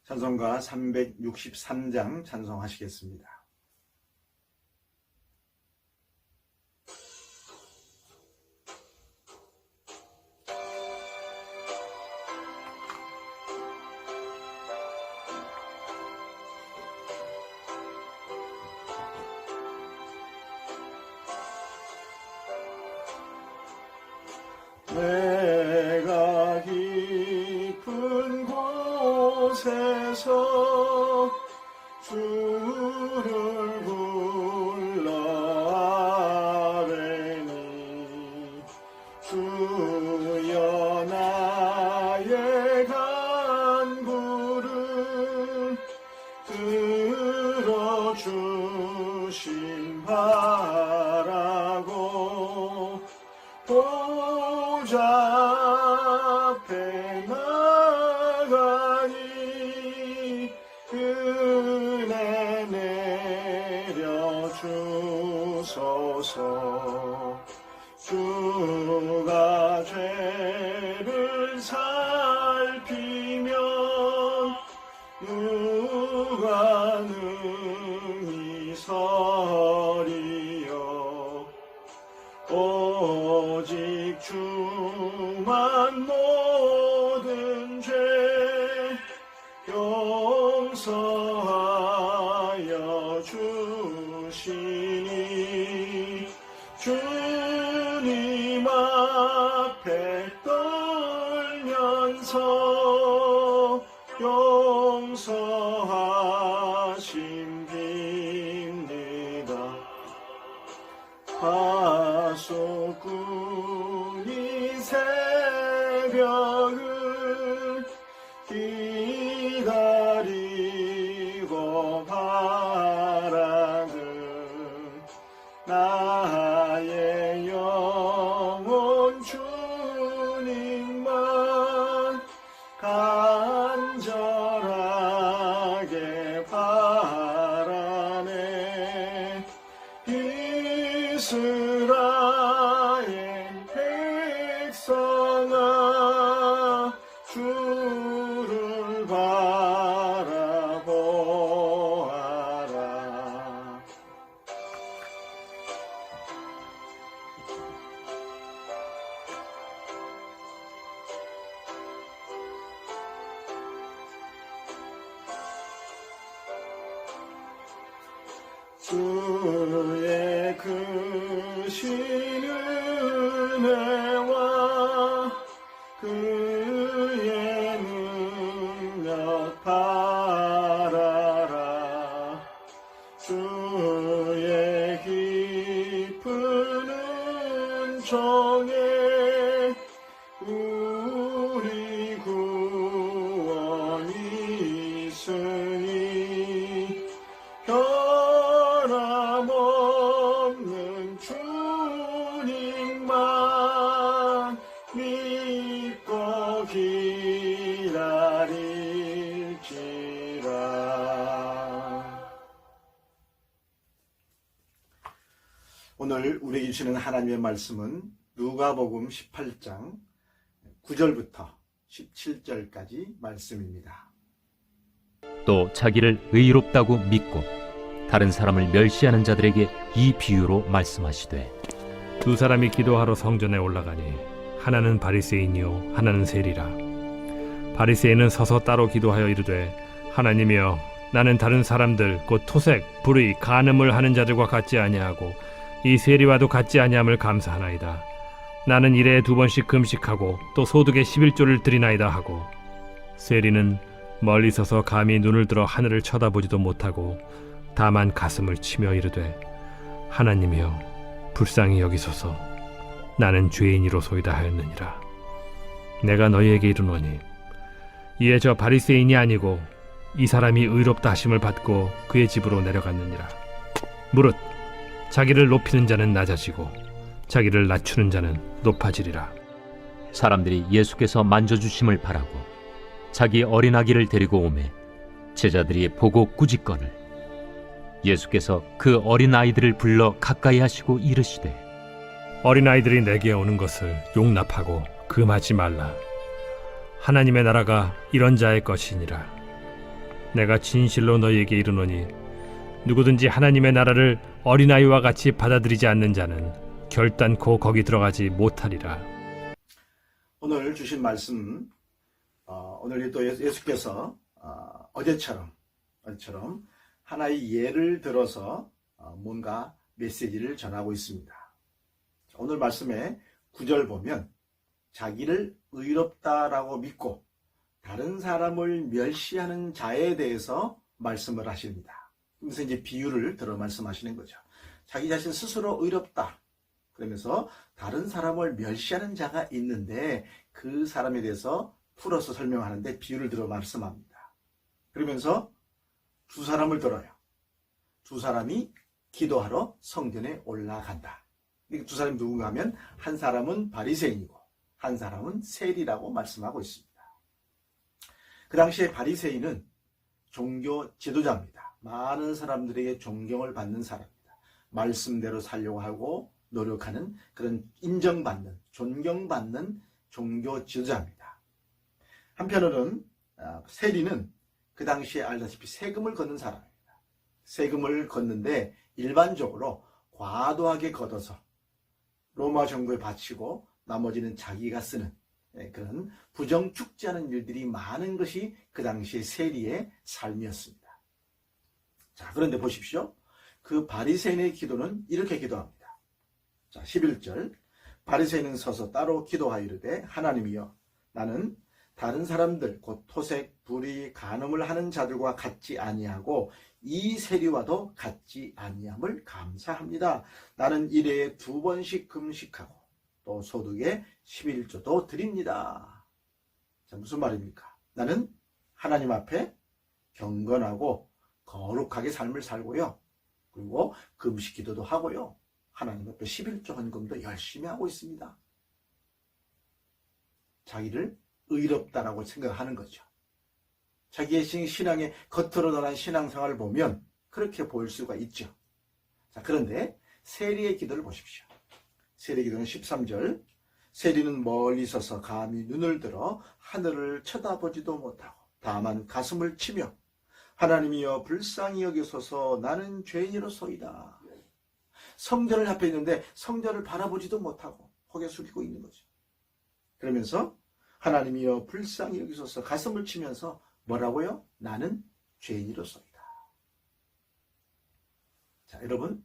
찬송가 363장 찬송하시겠습니다. 내가 깊은 곳에서 주를 불러 아뢰니 주여 나의 간구를 들어주심 바라고 보좌 앞에 나가니 은혜 내려주소서. 주가 죄를 살피면 누가 능히 서리요. 오직 주만 모든 죄 용서하여 주시니 주님 앞에 떨면서 용서하심 빕니다. 하소꾼이 새벽을 기다리고 바라는 나의 영혼 주님만 간절하게 바라네. 이스라엘 백성아 주를 바라보아라. 주의 크신 은혜와 그의 능력 바라라. 주의 깊은 은총에 우리 구원이 있으니 변함없는 주님만 믿고 기다릴지라. 오늘 우리에게 주시는 하나님의 말씀은 누가복음 18장 9절부터 17절까지 말씀입니다. 또 자기를 의롭다고 믿고 다른 사람을 멸시하는 자들에게 이 비유로 말씀하시되, 두 사람이 기도하러 성전에 올라가니 하나는 바리새인이요 하나는 세리라. 바리새인은 서서 따로 기도하여 이르되, 하나님이여, 나는 다른 사람들 곧 토색, 불의, 간음을 하는 자들과 같지 아니하고 이 세리와도 같지 아니함을 감사하나이다. 나는 일에 2번씩 금식하고 또 소득의 11조를 드리나이다 하고, 세리는 멀리 서서 감히 눈을 들어 하늘을 쳐다보지도 못하고 다만 가슴을 치며 이르되, 하나님이여, 불쌍히 여기소서. 나는 죄인이로소이다 하였느니라. 내가 너희에게 이르노니 이에 저 바리새인이 아니고 이 사람이 의롭다 하심을 받고 그의 집으로 내려갔느니라. 무릇 자기를 높이는 자는 낮아지고 자기를 낮추는 자는 높아지리라. 사람들이 예수께서 만져주심을 바라고 자기 어린아기를 데리고 오매 제자들이 보고 꾸짖거늘 예수께서 그 어린아이들을 불러 가까이 하시고 이르시되, 어린아이들이 내게 오는 것을 용납하고 금하지 말라. 하나님의 나라가 이런 자의 것이니라. 내가 진실로 너희에게 이르노니 누구든지 하나님의 나라를 어린아이와 같이 받아들이지 않는 자는 결단코 거기 들어가지 못하리라. 오늘 주신 말씀, 오늘 또 예수께서 어제처럼 하나의 예를 들어서 뭔가 메시지를 전하고 있습니다. 오늘 말씀의 9절 보면 자기를 의롭다라고 믿고 다른 사람을 멸시하는 자에 대해서 말씀을 하십니다. 그래서 이제 비유를 들어 말씀하시는 거죠. 자기 자신 스스로 의롭다. 그러면서 다른 사람을 멸시하는 자가 있는데 그 사람에 대해서 풀어서 설명하는데 비유를 들어 말씀합니다. 그러면서 두 사람을 들어요. 두 사람이 기도하러 성전에 올라간다. 두 사람이 누군가 하면 한 사람은 바리새인이고 한 사람은 세리라고 말씀하고 있습니다. 그 당시에 바리새인은 종교 지도자입니다. 많은 사람들에게 존경을 받는 사람입니다. 말씀대로 살려고 하고 노력하는 그런 인정받는, 존경받는 종교 지도자입니다. 한편으로는 세리는 그 당시에 알다시피 세금을 걷는 사람입니다. 세금을 걷는데 일반적으로 과도하게 걷어서 로마 정부에 바치고 나머지는 자기가 쓰는 그런 부정축제하는 일들이 많은 것이 그 당시의 세리의 삶이었습니다. 자, 그런데 보십시오. 그 바리새인의 기도는 이렇게 기도합니다. 자, 11절. 바리새인은 서서 따로 기도하여 이르되 하나님이여 나는 다른 사람들 곧 토색, 불의, 간음을 하는 자들과 같지 아니하고 이 세리와도 같지 아니함을 감사합니다. 나는 일회에 2번씩 금식하고 또 소득의 11조도 드립니다. 자, 무슨 말입니까? 나는 하나님 앞에 경건하고 거룩하게 삶을 살고요. 그리고 금식 기도도 하고요. 하나님 앞에 11조 헌금도 열심히 하고 있습니다. 자기를 의롭다라고 생각하는 거죠. 자기의 신앙의 겉으로 드러난 신앙생활을 보면 그렇게 보일 수가 있죠. 자, 그런데 세리의 기도를 보십시오. 세리의 기도는 13절. 세리는 멀리 서서 감히 눈을 들어 하늘을 쳐다보지도 못하고 다만 가슴을 치며 하나님이여 불쌍히 여기소서 나는 죄인이로소이다. 성전을 앞에 있는데 성전을 바라보지도 못하고 고개 숙이고 있는 거죠. 그러면서 하나님이여 불쌍히 여기소서 가슴을 치면서 뭐라고요? 나는 죄인이로소이다. 자, 여러분,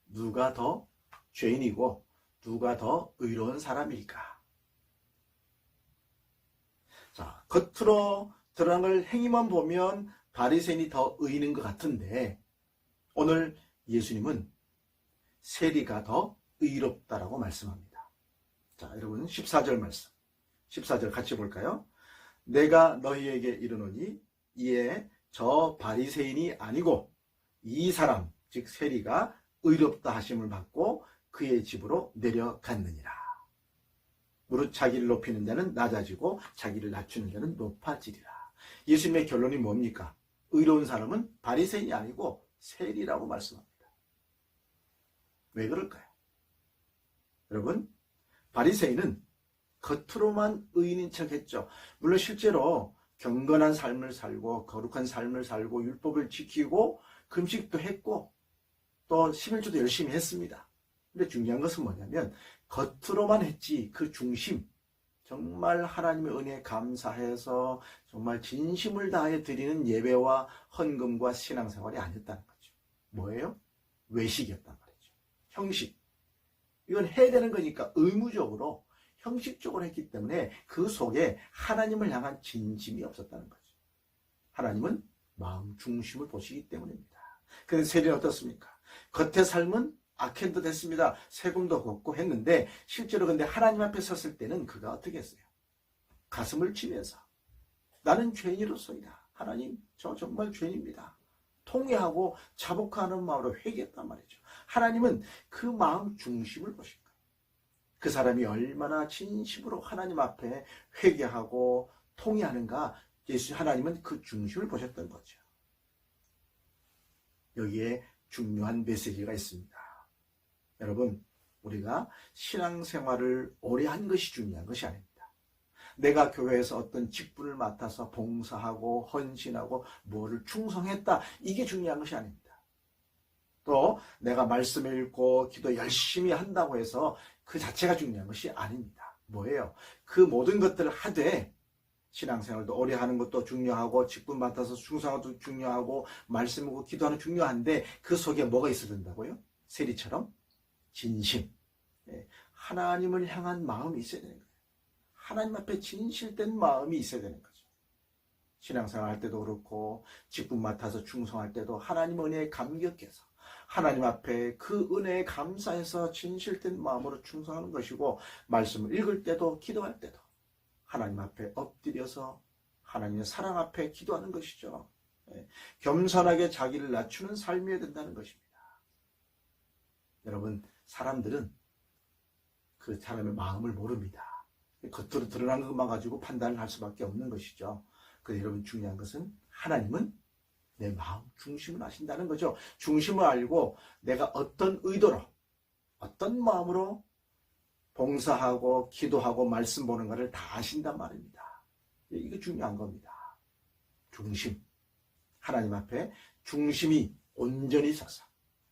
누가 더 죄인이고 누가 더 의로운 사람일까? 자, 겉으로 드러난 걸 행위만 보면 바리새인이 더 의인인 것 같은데 오늘 예수님은 세리가 더 의롭다라고 말씀합니다. 자, 여러분 14절 말씀. 14절 같이 볼까요? 내가 너희에게 이르노니 이에 저 바리새인이 아니고 이 사람 즉 세리가 의롭다 하심을 받고 그의 집으로 내려갔느니라. 무릇 자기를 높이는 자는 낮아지고 자기를 낮추는 자는 높아지리라. 예수님의 결론이 뭡니까? 의로운 사람은 바리새인이 아니고 세리라고 말씀합니다. 왜 그럴까요? 여러분, 바리새인은 겉으로만 의인인 척했죠. 물론 실제로 경건한 삶을 살고 거룩한 삶을 살고 율법을 지키고 금식도 했고 또 11조도 열심히 했습니다. 근데 중요한 것은 뭐냐면 겉으로만 했지 그 중심, 정말 하나님의 은혜에 감사해서 정말 진심을 다해 드리는 예배와 헌금과 신앙생활이 아니었다는 거죠. 뭐예요? 외식이었단 말이죠. 형식. 이건 해야 되는 거니까 의무적으로 형식적으로 했기 때문에 그 속에 하나님을 향한 진심이 없었다는 거죠. 하나님은 마음 중심을 보시기 때문입니다. 그런데 세리는 어떻습니까? 겉의 삶은 악행도 됐습니다. 세금도 걷고 했는데 실제로 근데 하나님 앞에 섰을 때는 그가 어떻게 했어요? 가슴을 치면서 나는 죄인으로서이다. 하나님, 저 정말 죄인입니다. 통회하고 자복하는 마음으로 회개했단 말이죠. 하나님은 그 마음 중심을 보신 거예요. 그 사람이 얼마나 진심으로 하나님 앞에 회개하고 통회하는가, 하나님은 그 중심을 보셨던 거죠. 여기에 중요한 메시지가 있습니다. 여러분, 우리가 신앙생활을 오래 한 것이 중요한 것이 아닙니다. 내가 교회에서 어떤 직분을 맡아서 봉사하고 헌신하고 뭐를 충성했다. 이게 중요한 것이 아닙니다. 또 내가 말씀 읽고 기도 열심히 한다고 해서 그 자체가 중요한 것이 아닙니다. 뭐예요? 그 모든 것들을 하되 신앙생활도 오래 하는 것도 중요하고 직분 맡아서 충성하도 중요하고 말씀하고 기도하는 중요한데 그 속에 뭐가 있어야 된다고요? 세리처럼 진심, 하나님을 향한 마음이 있어야 되는 거예요. 하나님 앞에 진실된 마음이 있어야 되는 거죠. 신앙생활 할 때도 그렇고 직분 맡아서 충성할 때도 하나님 은혜에 감격해서 하나님 앞에 그 은혜에 감사해서 진실된 마음으로 충성하는 것이고, 말씀을 읽을 때도 기도할 때도 하나님 앞에 엎드려서 하나님의 사랑 앞에 기도하는 것이죠. 겸손하게 자기를 낮추는 삶이어야 된다는 것입니다. 여러분, 사람들은 그 사람의 마음을 모릅니다. 겉으로 드러나는 것만 가지고 판단을 할 수밖에 없는 것이죠. 그런데 여러분, 중요한 것은 하나님은 내 마음 중심을 아신다는 거죠. 중심을 알고 내가 어떤 의도로, 어떤 마음으로 봉사하고 기도하고 말씀 보는가를 다 아신단 말입니다. 이게 중요한 겁니다. 중심. 하나님 앞에 중심이 온전히 서서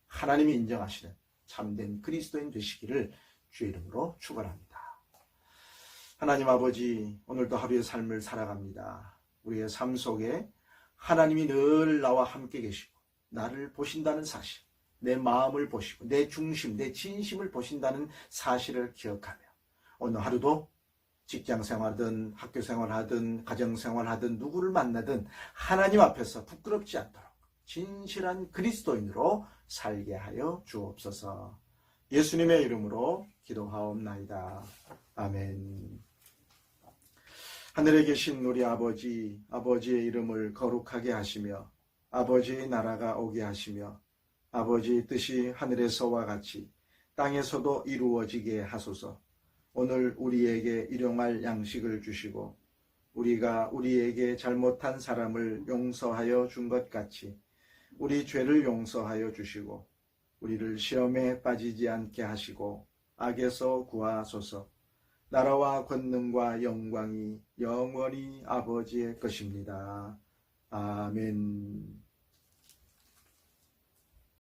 하나님이 인정하시는 참된 그리스도인 되시기를 주의 이름으로 축원합니다. 하나님 아버지, 오늘도 하루의 삶을 살아갑니다. 우리의 삶 속에 하나님이 늘 나와 함께 계시고 나를 보신다는 사실, 내 마음을 보시고 내 중심, 내 진심을 보신다는 사실을 기억하며 오늘 하루도 직장생활하든 학교생활하든 가정생활하든 누구를 만나든 하나님 앞에서 부끄럽지 않도록 진실한 그리스도인으로 살게 하여 주옵소서. 예수님의 이름으로 기도하옵나이다. 아멘. 하늘에 계신 우리 아버지, 아버지의 이름을 거룩하게 하시며 아버지의 나라가 오게 하시며 아버지의 뜻이 하늘에서와 같이 땅에서도 이루어지게 하소서. 오늘 우리에게 일용할 양식을 주시고 우리가 우리에게 잘못한 사람을 용서하여 준 것 같이 우리 죄를 용서하여 주시고 우리를 시험에 빠지지 않게 하시고 악에서 구하소서. 나라와 권능과 영광이 영원히 아버지의 것입니다. 아멘.